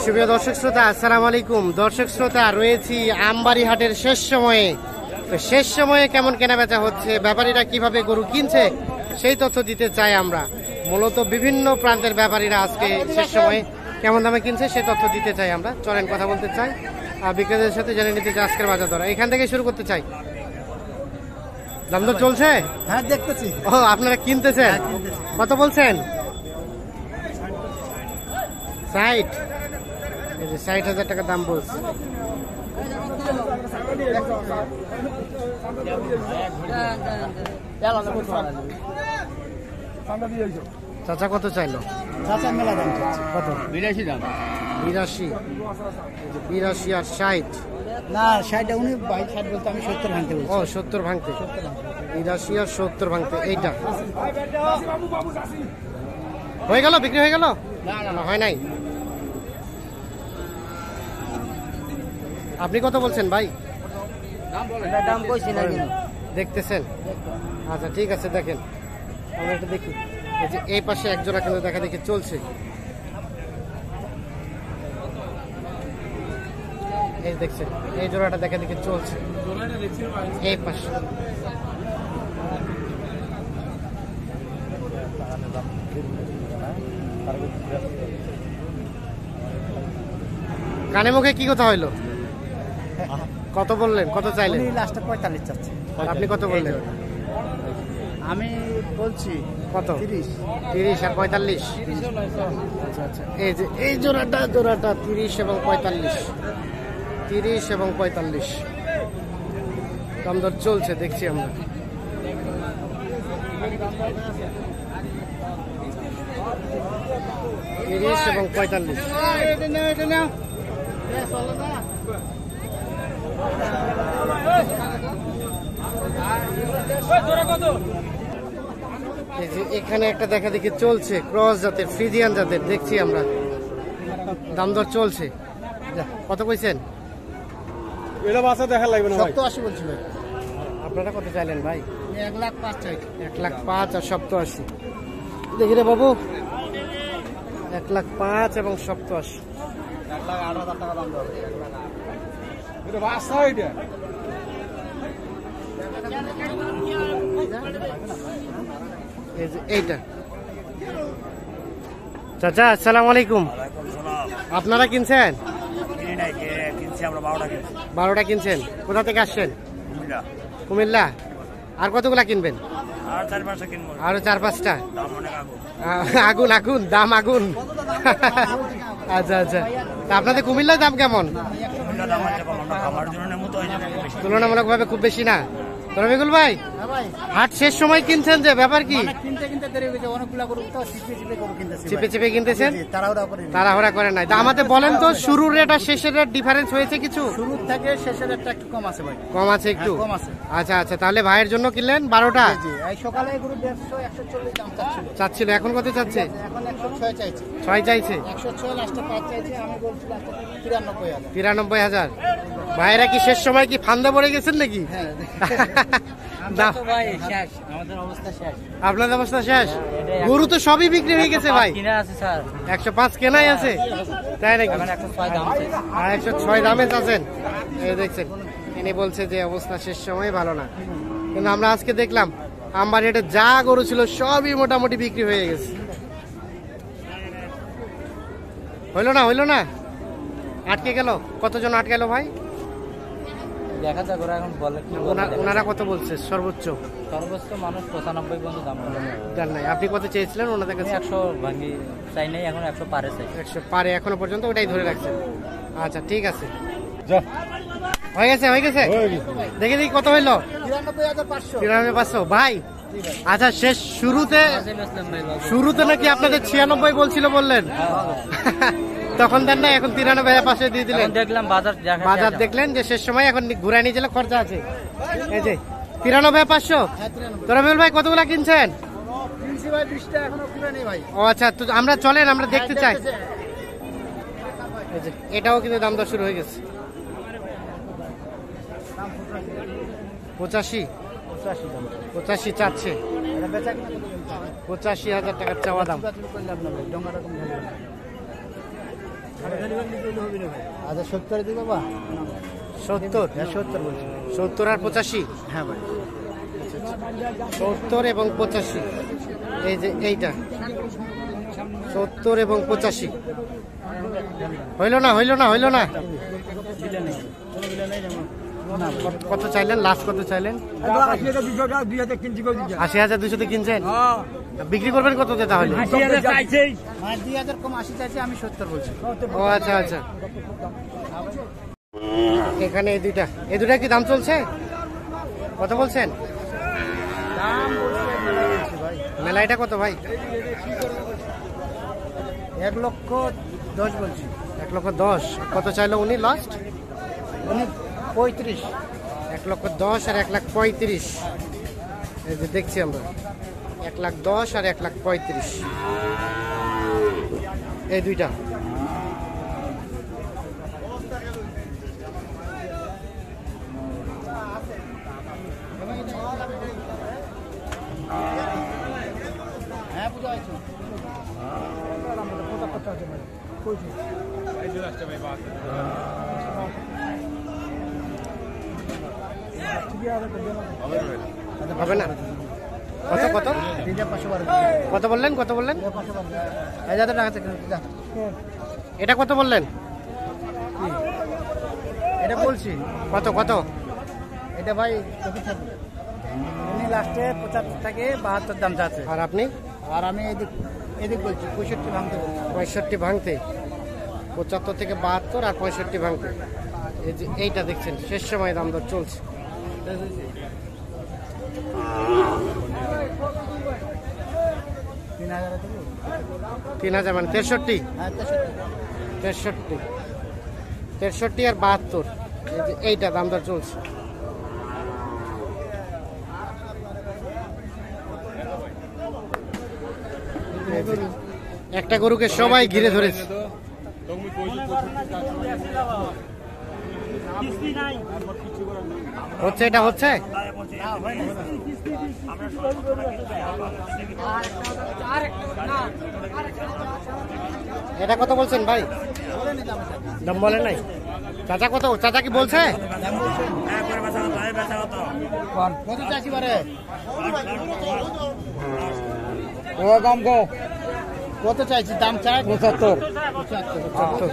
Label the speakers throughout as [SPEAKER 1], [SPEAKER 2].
[SPEAKER 1] সুপ্রিয় দর্শক শ্রোতা, আসসালামু আলাইকুম। দর্শক শ্রোতা, রয়েছি আমবাড়ি হাটের শেষ সময়ে। তো শেষ সময়ে কেমন কেনাবেচা হচ্ছে, ব্যাপারীরা কিভাবে গরু কিনছে, সেই তথ্য দিতে চাই আমরা। মূলত বিভিন্ন প্রান্তের ব্যাপারীরা আজকে শেষ সময়ে কেমন দামে কিনছে সেই তথ্য দিতে চাই আমরা। চলেন কথা বলতে চাই আর বিক্রেতাদের সাথে জেনে নিতে চাই আজকের বাজার দর। এখান থেকে শুরু করতে চাই। দাম দর চলছে?
[SPEAKER 2] হ্যাঁ, দেখতেছি।
[SPEAKER 1] ও, আপনারা কিনতেছেন? কত বলছেন? 60। এই যে 60,000 টাকা দাম বলছে। চাচা কত চাইলো?
[SPEAKER 2] চাচা মেলা দাম চাচ্ছে।
[SPEAKER 1] কত?
[SPEAKER 2] 82 দাম।
[SPEAKER 1] 82। 82 আর 60।
[SPEAKER 2] না, 60 উনি 60 বলতে আমি 70 ভাঙতে বলছি।
[SPEAKER 1] ও, 70 ভাঙতে। 82 আর 70 ভাঙতে। এইটা হয়ে গেল, বিক্রি হয়ে গেল? না, হয় নাই। আপনি কত বলছেন ভাই?
[SPEAKER 2] দাম কইছি না কেন?
[SPEAKER 1] দেখতেছেন? আচ্ছা, ঠিক আছে, দেখেন আমরা একটু দেখি। এই যে এই পাশে এক জোড়া কিন্তু দেখা দেখি চলছে। এই দেখছেন, এই জোড়াটা দেখা দেখি চলছে এই পাশে। কানে মুখে কি কথা হইলো? কত বললেন, কত চাইলেন?
[SPEAKER 2] উনি লাস্টে 45 চাচ্ছে।
[SPEAKER 1] আপনি কত বললেন?
[SPEAKER 2] আমি বলছি
[SPEAKER 1] কত?
[SPEAKER 2] 30।
[SPEAKER 1] 30 আর 45। আচ্ছা আচ্ছা, এই যে এই জোড়াটা 30 এবং 45। 30 এবং 45 দাম দর চলছে, দেখছি আমরা। তিরিশ এবং 45। এই যে এখানে একটা দেখা দেখি চলছে, ক্রস জাতের, ফ্রিজিয়ান জাতের, দেখছি আমরা। দাম দর চলছে। কত কইছেন?
[SPEAKER 2] এটা বাসা দেখা লাগবে না ভাই। 87 বলছি ভাই।
[SPEAKER 1] আপনারা কত চাইলেন ভাই?
[SPEAKER 2] 1,05,000 চাই।
[SPEAKER 1] 1,05,000 আর 87। দেখি রে বাবু, 1,05,000 এবং 87।
[SPEAKER 2] 1,08,000 টাকা দাম দেওয়া।
[SPEAKER 3] এটা বাসা এটা।
[SPEAKER 1] এই যে এইটা। চাচা, আসসালামু আলাইকুম। আপনারা কিনছেন? 12টা কিনছেন। কোথা থেকে আসছেন? কুমিল্লা। আর কতগুলা কিনবেন? আরো 4-5টা। আগুন আগুন, দাম আগুন। আচ্ছা আচ্ছা, তা আপনাদের কুমিল্লার দাম কেমন? তুলনামূলক ভাবে খুব বেশি না। রবিকুল ভাই, হাট শেষ সময় কিনছেন যে, ব্যাপার কি? চিপে চিপে কিনতেছেন, তাড়াহুড়া করেন নাই। তা আমাদের বলেন তো, শুরুর রেট আর শেষের রেট ডিফারেন্স হয়েছে কিছু?
[SPEAKER 2] শুরুর থেকে শেষের রেটটা একটু কম আছে ভাই।
[SPEAKER 1] কম আছে একটু?
[SPEAKER 2] কম আছে।
[SPEAKER 1] আচ্ছা আচ্ছা, তাহলে ভাইয়ের জন্য কিনলেন 12টা।
[SPEAKER 2] এই সকালে গরু 150-140 দাম
[SPEAKER 1] চাচ্ছিল, এখন কত চাচ্ছে?
[SPEAKER 2] এখন 106 চাইছে।
[SPEAKER 1] 6 চাইছে।
[SPEAKER 2] 106 লাস্টে 5 চাইছে। আমি বলছি লাস্টে 93,000।
[SPEAKER 1] 93,000। ভাইয়েরা কি শেষ সময় কি ফান্দা পড়ে গেছেন নাকি?
[SPEAKER 2] হ্যাঁ,
[SPEAKER 1] দাম-
[SPEAKER 2] শেষ, আমাদের অবস্থা শেষ।
[SPEAKER 1] আপনাদের অবস্থা শেষ? গরু তো সবই বিক্রি হয়ে গেছে ভাই।
[SPEAKER 2] কিনা আছে স্যার,
[SPEAKER 1] 105 কেনাই আছে, তাই নাকি?
[SPEAKER 2] 106 দাম আছে।
[SPEAKER 1] আর 106 দামে চাচ্ছেন। এই দেখছেন, ইনি বলছে যে অবস্থা শেষ সময় ভালো না। কিন্তু আমরা আজকে দেখলাম আমবাড়ি হাটে যা গরু ছিল সবই মোটামুটি বিক্রি হয়ে গেছে। হইলো না, আটকে গেল। কতজন আটকে গেল ভাই?
[SPEAKER 2] দেখা যাক ওরা এখন বলে কি।
[SPEAKER 1] ওনারা কত বলছে সর্বোচ্চ?
[SPEAKER 2] সর্বোচ্চ মানুষ 95 পর্যন্ত দাম বলে।
[SPEAKER 1] জান নাই। আপনি কত চেয়েছিলেন ওনাদের কাছে?
[SPEAKER 2] 100 ভাঙি চাই নাই, এখন 100 পারে চাই।
[SPEAKER 1] 100 পারে এখনো পর্যন্ত, ওটাই ধরে রাখছেন। আচ্ছা, ঠিক আছে, হয়ে গেছে। দেখে দেখি কত হইলো?
[SPEAKER 2] 93,500।
[SPEAKER 1] 93,500 ভাই। আচ্ছা, শেষ শুরুতে নাকি আপনাদের 96 বলছিল বললেন? তখন দেন না, এখন 93,500 দিয়ে দিলেন।
[SPEAKER 2] দেখলাম
[SPEAKER 1] বাজার দেখলেন যে শেষ সময়, এখন ঘুরাই নিয়ে গেলে খরচা আছে। এই যে 93,500। রবিউল ভাই, কতগুলা কিনছেন? ও আচ্ছা, তো আমরা চলেন, আমরা দেখতে চাই। এই যে এটাও কিন্তু দাম দর শুরু হয়ে গেছে। 85 চাচ্ছে। 85,000 টাকার চাওয়া দাম।
[SPEAKER 2] আচ্ছা 70 দিবে বা
[SPEAKER 1] 70,
[SPEAKER 2] 70 বলছি।
[SPEAKER 1] 70 আর 85।
[SPEAKER 2] হ্যাঁ ভাই
[SPEAKER 1] 70 এবং 85, এই যে এইটা 70 এবং 85। হইল না, হইল না, হইল না। কত চাইলেন, লাস্ট কত চাইলেন? 80,200 কিনছেন, বিক্রি করবেন কততে তাহলে?
[SPEAKER 2] 2000 কম 80 চাইছে, আমি 70 বলছি।
[SPEAKER 1] ও আচ্ছা আচ্ছা। এখানে এই দুটা কি দাম চলছে? কত বলছেন?
[SPEAKER 2] দাম বলছি ভাই
[SPEAKER 1] মেলাইটা কত ভাই?
[SPEAKER 2] 1,10,000 বলছি।
[SPEAKER 1] 1,10,000। কত চাইলো উনি লাস্ট?
[SPEAKER 2] উনি 35।
[SPEAKER 1] 1,10,000 আর 1,35,000। এই যে দেখছি আমরা 1,10,000 আর 1,35,000, এই দুইটা।
[SPEAKER 2] হ্যাঁ বুঝা আছে।
[SPEAKER 1] হবে না? কত কত কত বললেন, কত বললেন?
[SPEAKER 2] 1000 টাকা থেকে
[SPEAKER 1] এটা কত বললেন?
[SPEAKER 2] এটা বলছি।
[SPEAKER 1] কত কত?
[SPEAKER 2] এটা ভাই উনি লাস্টে 75 থেকে 72 দাম চাচ্ছে।
[SPEAKER 1] আর আপনি?
[SPEAKER 2] আর আমি এদিক বলছি 65 ভাঙতে বলছি।
[SPEAKER 1] 65 ভাঙতে, 75 থেকে 72 আর 65 ভাঙতে। এই যে এইটা দেখছেন, শেষ সময় দাম দর চলছে। 3000 মানে 63,
[SPEAKER 2] হ্যাঁ
[SPEAKER 1] 63 আর 72। এই যে এইটা দাম দর চলছে। একটা গরুকে সবাই ঘিরে ধরেছে। হচ্ছে, এটা হচ্ছে। এটা কত বলছেন ভাই? দাম বলেন নাই? চাচা কত? চাচা কি বলছে?
[SPEAKER 2] কত চাষি বারে
[SPEAKER 3] দাম কো
[SPEAKER 2] কত চাইছি? দাম চাই
[SPEAKER 3] 75।
[SPEAKER 1] 75।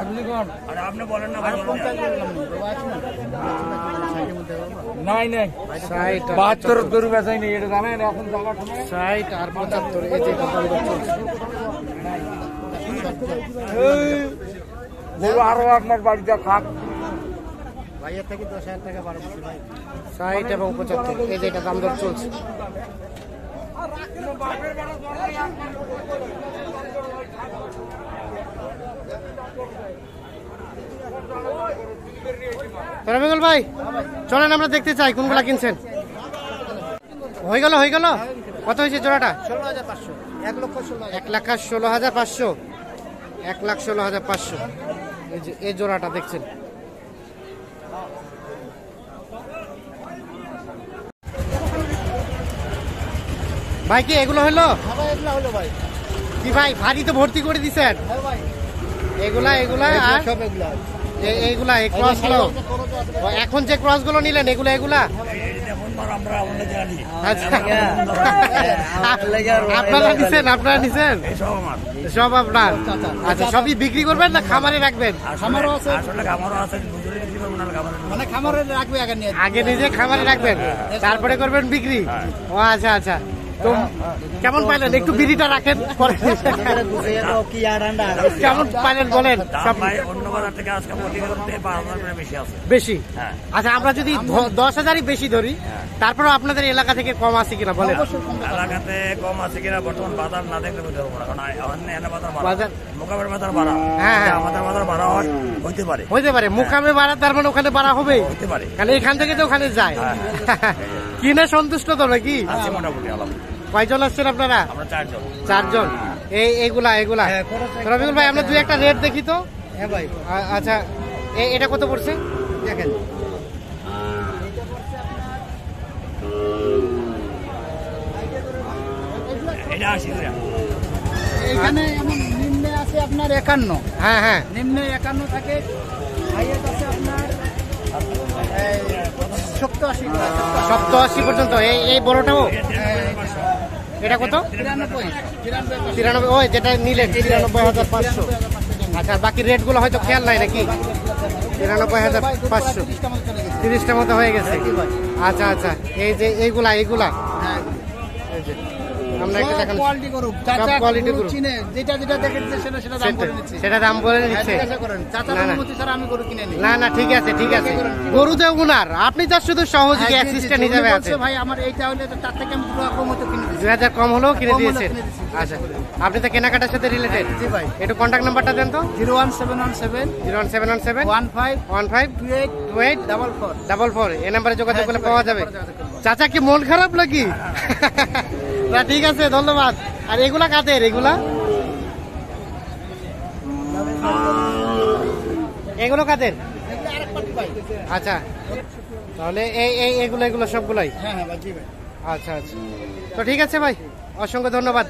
[SPEAKER 3] আপনি কোন?
[SPEAKER 2] আরে আপনি বলেন না ভাই। 50 বললাম না।
[SPEAKER 3] নাই নাই
[SPEAKER 1] 60
[SPEAKER 3] 72 গরু বেচাই নেই, এটা জানেন এখন জায়গা সময়
[SPEAKER 1] 60 আর 75। এই যে দাম দর চলছে।
[SPEAKER 3] গরু আরো আপনার বাড়িতে খাক।
[SPEAKER 2] ভাইয়ের থেকে 10,000 টাকা বাড়া বলছি ভাই।
[SPEAKER 1] 60 এবং 75, এই যে এটা দাম দর চলছে। রবিকুল ভাই চলেন আমরা দেখতে চাই কোনগুলা কিনছেন। হয়ে গেল, হয়ে গেল। কত হয়েছে জোড়াটা?
[SPEAKER 2] 16,500। 1,16,000।
[SPEAKER 1] 1,16,500। 1,16,500। এই যে এই জোড়াটা দেখছেন। ভাই কি এগুলো হলো?
[SPEAKER 2] ভাই এগুলা হলো ভাই।
[SPEAKER 1] কি ভাই ভারী তো ভর্তি করে দিছেন।
[SPEAKER 2] হ্যাঁ ভাই
[SPEAKER 1] এগুলা আর
[SPEAKER 2] সব এগুলা।
[SPEAKER 1] এইগুলা এই ক্রস গুলো এখন যে ক্রস গুলো নিলেন এগুলা আচ্ছা। আপনারা নিছেন সব আপনার? আচ্ছা সবই বিক্রি করবেন না খামারে রাখবেন?
[SPEAKER 2] খামারও আছে, মানে খামারে রাখবে আগে
[SPEAKER 1] নিজে খামারে রাখবেন, তারপরে করবেন বিক্রি। ও আচ্ছা আচ্ছা। তো কেমন পাইলেন? একটু বিড়িটা রাখেন পরে। কেমন পাইলেন বলেন? বেশি? আচ্ছা আমরা যদি 10,000ই বেশি ধরি, তারপরে আপনাদের এলাকা থেকে কম আছে কিনা বলেন?
[SPEAKER 4] এলাকাতে কম আছে কিনা বর্তমান বাজার না দেখলে বুঝতে পারবো না, কারণ
[SPEAKER 1] বাজার
[SPEAKER 4] মোকামের বাজার বাড়া।
[SPEAKER 1] হ্যাঁ
[SPEAKER 4] আমাদের বাজার বাড়া হইতে পারে,
[SPEAKER 1] মুকামে বাড়া, তার মানে ওখানে বাড়া হবে,
[SPEAKER 4] হইতে পারে,
[SPEAKER 1] কারণ এখান থেকে তো ওখানে যায়। কিনে সন্তুষ্ট তো নাকি?
[SPEAKER 4] আছে মোটামুটি।
[SPEAKER 1] কয়জন আসছেন আপনারা?
[SPEAKER 4] আমরা 4 জন।
[SPEAKER 1] এইগুলা রবিকুল ভাই আমরা দুই একটা রেট দেখি তো।
[SPEAKER 2] হ্যাঁ ভাই
[SPEAKER 1] আচ্ছা এটা কত পড়ছে
[SPEAKER 2] দেখেন।
[SPEAKER 4] এটা 80 করে।
[SPEAKER 2] এখানে এমন নিম্নে আছে আপনার 51,
[SPEAKER 1] হ্যাঁ হ্যাঁ,
[SPEAKER 2] নিম্নে 51 থাকে, হাইয়েস্ট আছে আপনার 87।
[SPEAKER 1] 87 পর্যন্ত। এই বড়টাও এটা কত? 93, ওই যেটা নিলেন 93,500। আচ্ছা, বাকি রেট গুলো হয়তো খেয়াল নাই নাকি? 93,500, 30টা মতো হয়ে গেছে। আচ্ছা আচ্ছা, এই যে এইগুলা এই যে আমরা একটা দেখান,
[SPEAKER 2] কোয়ালিটি গরু,
[SPEAKER 1] সব কোয়ালিটি গরু।
[SPEAKER 2] চিনে যেটা যেটা দেখেছে সেটা দাম বলে নিচ্ছে।
[SPEAKER 1] সেটা দাম বলে নিচ্ছে।
[SPEAKER 2] চাচার
[SPEAKER 1] না, না।
[SPEAKER 2] অনুমতি ছাড়া আমি গরু কিনে নিই।
[SPEAKER 1] না না, ঠিক আছে ঠিক আছে, গরু যে উনার, আপনি তো শুধু সহযোগী অ্যাসিস্ট্যান্ট হিসেবে
[SPEAKER 2] বলছে
[SPEAKER 1] আছেন।
[SPEAKER 2] ভাই আমার এইটা হলে তো তার থেকে আমি পুরো কম হতো কিনে দিচ্ছি।
[SPEAKER 1] 2000 কম হলেও কিনে
[SPEAKER 2] কম হলেও
[SPEAKER 1] দিয়েছেন।
[SPEAKER 2] কিনে দিয়েছি।
[SPEAKER 1] আচ্ছা, আপনি তো কেনাকাটার সাথে রিলেটেড।
[SPEAKER 2] জি ভাই।
[SPEAKER 1] একটু কন্ট্যাক্ট নাম্বারটা দেন তো।
[SPEAKER 2] 01717
[SPEAKER 1] 01717
[SPEAKER 2] 15
[SPEAKER 1] 15
[SPEAKER 2] 28
[SPEAKER 1] 28
[SPEAKER 2] 44।
[SPEAKER 1] 44, এই নাম্বারে যোগাযোগ করলে পাওয়া যাবে।
[SPEAKER 2] যোগাযোগ করলে।
[SPEAKER 1] চাচা কি মন খারাপ নাকি? না ঠিক আছে, ধন্যবাদ। আর এগুলা কাদের? এগুলো কাদের? আচ্ছা, তাহলে এগুলো সবগুলাই।
[SPEAKER 2] হ্যাঁ হ্যাঁ ভাই, জি ভাই।
[SPEAKER 1] আচ্ছা আচ্ছা, তো ঠিক আছে ভাই, অসংখ্য ধন্যবাদ।